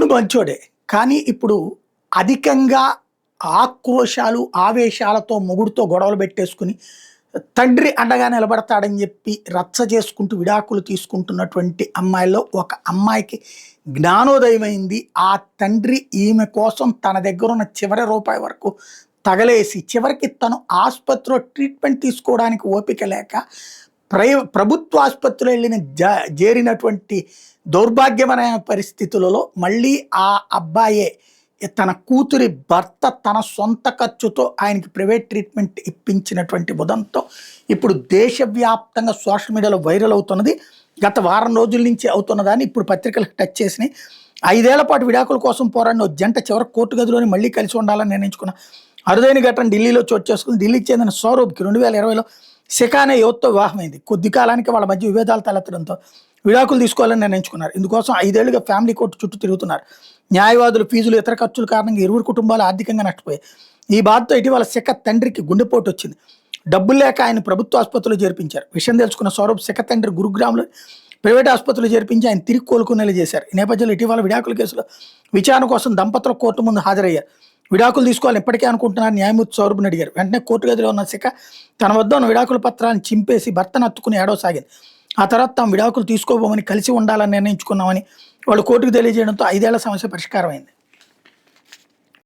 తమ్ముడు మంచోడే. కానీ ఇప్పుడు అధికంగా ఆక్రోశాలు, ఆవేశాలతో మొగుడుతో గొడవలు పెట్టేసుకుని తండ్రి అండగా నిలబడతాడని చెప్పి రచ్చ చేసుకుంటూ విడాకులు తీసుకుంటున్నటువంటి అమ్మాయిల్లో ఒక అమ్మాయికి జ్ఞానోదయమైంది. ఆ తండ్రి ఈమె కోసం తన దగ్గర ఉన్న చివరి రూపాయి వరకు తగలేసి చివరికి తను ఆసుపత్రిలో ట్రీట్మెంట్ తీసుకోవడానికి ఓపిక లేక ప్రభుత్వ ఆసుపత్రిలో వెళ్ళిన చేరినటువంటి దౌర్భాగ్యమైన పరిస్థితులలో మళ్ళీ ఆ అబ్బాయే తన కూతురి భర్త తన సొంత ఖర్చుతో ఆయనకి ప్రైవేట్ ట్రీట్మెంట్ ఇప్పించినటువంటి ఉదంతో ఇప్పుడు దేశవ్యాప్తంగా సోషల్ మీడియాలో వైరల్ అవుతున్నది. గత వారం రోజుల నుంచి అవుతున్నదాన్ని ఇప్పుడు పత్రికలకు టచ్ చేసినాయి. 5 ఏళ్ల పాటు విడాకుల కోసం పోరాడిన జంట చివరి కోర్టు గదిలోనే మళ్ళీ కలిసి ఉండాలని నిర్ణయించుకున్న అరుదైన ఘటన ఢిల్లీలో చోటు చేసుకుంది. ఢిల్లీకి చెందిన సౌరభ్కి 2020లో శిఖా అనే యువతతో వివాహమైంది. కొద్ది కాలానికి వాళ్ళ మధ్య విభేదాలు తలెత్తడంతో విడాకులు తీసుకోవాలని నిర్ణయించుకున్నారు. ఇందుకోసం 5 ఏళ్లుగా ఫ్యామిలీ కోర్టు చుట్టూ తిరుగుతున్నారు. న్యాయవాదులు, ఫీజులు, ఇతర ఖర్చుల కారణంగా ఇరువురు కుటుంబాలు ఆర్థికంగా నష్టపోయాయి. ఈ బాధతో ఇటీవల శిఖ తండ్రికి గుండెపోటు వచ్చింది. డబ్బులు లేక ఆయన ప్రభుత్వ ఆసుపత్రిలో చేర్పించారు. విషయం తెలుసుకున్న సౌరభ్ శిఖ తండ్రి గురుగ్రామ్లో ప్రైవేట్ ఆసుపత్రిలో చేర్పించి ఆయన తిరిగి కోలుకునేలా చేశారు. ఈ నేపథ్యంలో ఇటీవల విడాకుల కేసులో విచారణ కోసం దంపతులు కోర్టు ముందు హాజరయ్యారు. విడాకులు తీసుకోవాలని ఇప్పటికే అనుకుంటున్నారు న్యాయమూర్తి సౌరభ్ని అడిగారు. వెంటనే కోర్టు గదిలో ఉన్న శిఖ తన వద్ద ఉన్న విడాకుల పత్రాన్ని చింపేసి భర్తను హత్తుకుని ఏడవసాగింది. ఆ తర్వాత తాము విడాకులు తీసుకోబోమని కలిసి ఉండాలని నిర్ణయించుకున్నామని వాళ్ళు కోర్టుకు తెలియజేయడంతో 5 ఏళ్ల సమస్య పరిష్కారమైంది.